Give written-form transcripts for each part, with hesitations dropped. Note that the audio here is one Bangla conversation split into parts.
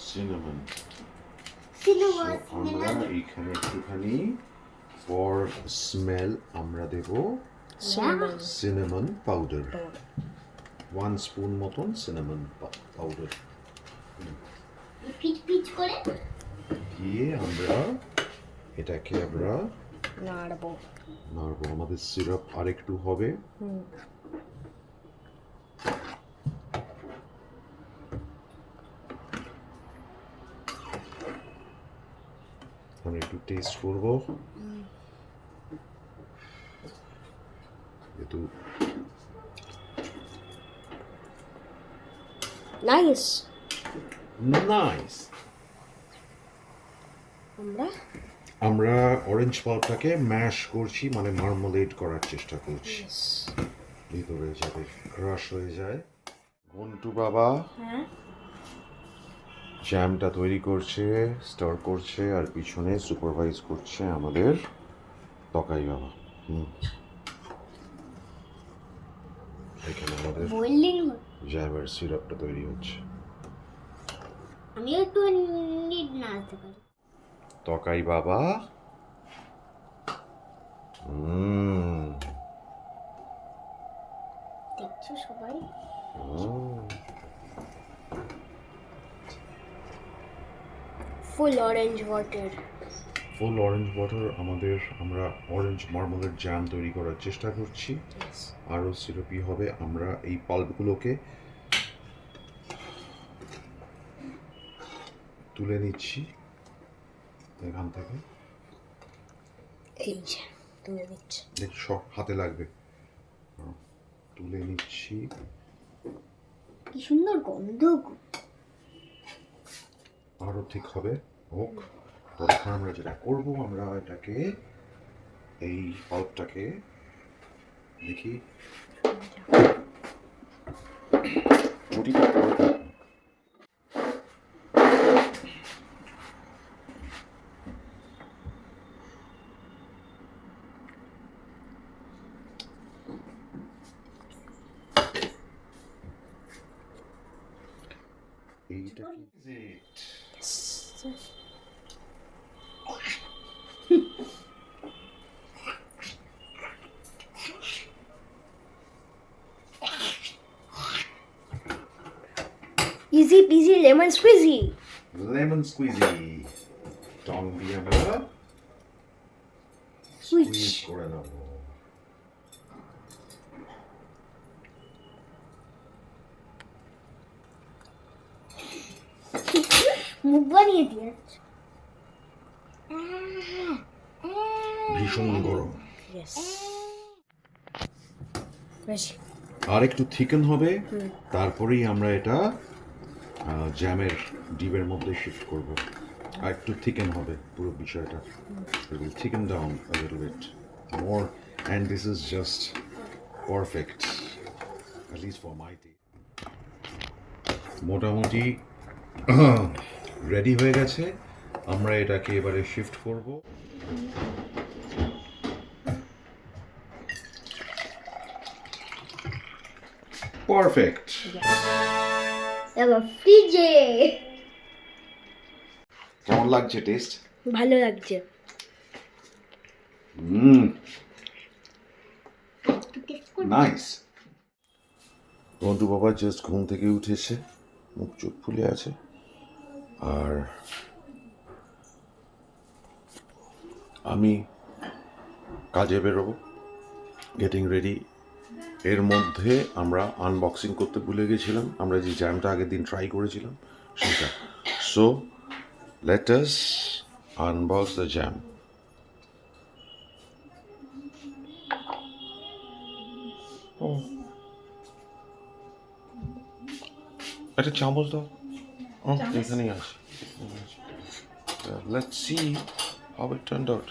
cinnamon. Cinnamon. আমরা এখানে একটুখানি for smell আমরা দেব cinnamon powder. 1 spoon মতন cinnamon powder. পিচ করে দিয়ে আমরা এটাকে নাড়বো। আমাদের সিরাপ আরেকটু হবে। আমি একটু টেস্ট করব। একটু নাইস। আমরা অরেঞ্জ পাল্পটাকে ম্যাশ করছি, মানে মার্মালেড করার চেষ্টা করছি, ভিতরে যাতে ক্রাশ হয়ে যায়। ঘন্টু বাবা জ্যামটা তৈরি করছে, স্টার করছে, আর পিছনে সুপারভাইজ করছে আমাদের তকাই বাবা। এখানে আমাদের জ্যামের সিরাপটা তৈরি হচ্ছে। আমি একটু নাড়তে পারি। তকাই বাবা দেখছো সবাই? ফুল অরেঞ্জ ওয়াটার। আমরা অরেঞ্জ মার্মালেড জ্যাম তৈরি করার চেষ্টা করছি। আরও সিরাপি হবে। আমরা এই পাল্পগুলোকে তুলে নিচ্ছি এখান থেকে। এই যে তুলে নিচ্ছি। দেখি সব হাতে লাগবে। তুলে নিচ্ছি। কি সুন্দর গন্ধ। আরও ঠিক হবে হোক। তখন আমরা যেটা করবো, আমরা এটাকে এই পাল্পটাকে দেখি এইটা কি easy PG lemon squeegee. Lemon squeegee টং দিয়ে আমরা স্কুইজ করে নেব। মুখ বানিয়ে দিয়েছে। ভীষণ গরম। বেশি আর একটু থিকেন হবে, তারপরেই আমরা এটা জ্যামের ডিবের মধ্যে শিফট করব। আর একটু থিকেন হবে পুরো বিষয়টা। It will thicken down a little bit more and this is just perfect, at least for my taste. মোটামুটি রেডি হয়ে গেছে। আমরা এটাকে এবারে শিফট করব। পারফেক্ট। এবার ফ্রিজে। কেমন লাগছে টেস্ট? ভালো লাগছে। নাইস। বন্ধু বাবা জাস্ট ঘুম থেকে উঠেছে, মুখ চোখ ফুলে আছে, আর আমি কাজে বেরোবো, গেটিং রেডি। এর মধ্যে আমরা আনবক্সিং করতে ভুলে গেছিলাম, আমরা যে জ্যামটা আগের দিন ট্রাই করেছিলাম সেটা। So let us unbox the jam. একটা চামচ দাও। এখানেই আছে। Let's see how it turned out.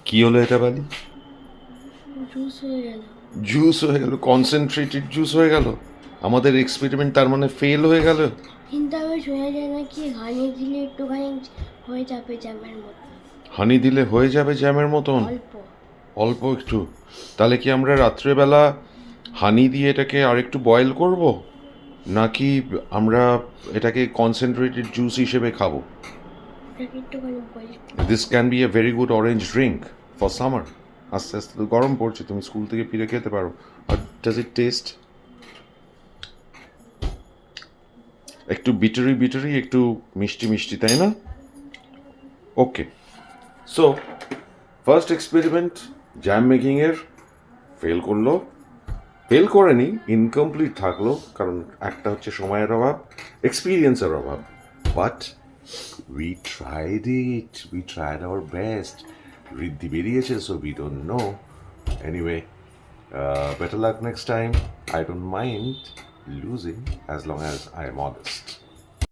কি হলো এটা বালি? জুস হয়ে গেল, কনসেন্ট্রেটেড জুস হয়ে গেল। আমাদের এক্সপেরিমেন্ট তার মানে ফেল হয়ে গেল। কিন্তু আমি শোনা যায় নাকি হানি দিলে একটুখানি হয়ে যাবে জ্যামের মতো। হানি দিলে হয়ে যাবে জ্যামের মতন? অল্প অল্প একটু। তাহলে কি আমরা রাত্রেবেলা হানি দিয়ে এটাকে আরেকটু বয়েল করব, নাকি আমরা এটাকে কনসেন্ট্রেটেড জুস হিসেবে খাবো? এটাকে একটুখানি boil this can be a very good orange drink for summer. আস্তে আস্তে তো গরম পড়ছে, তুমি স্কুল থেকে ফিরে খেতে পারো। আর ডাজ ইট টেস্ট একটু বিটারি বিটারি, একটু মিষ্টি মিষ্টি, তাই না? Okay, so first experiment jam মেকিংয়ের ফেল করলো। ফেল করেনি, ইনকমপ্লিট থাকলো, কারণ একটা হচ্ছে সময়ের অভাব, এক্সপিরিয়েন্সের অভাব। But we tried our best. Riddhi বেরিয়েছে, so we don't know. Anyway, better luck next time. I don't mind losing as long as I am honest.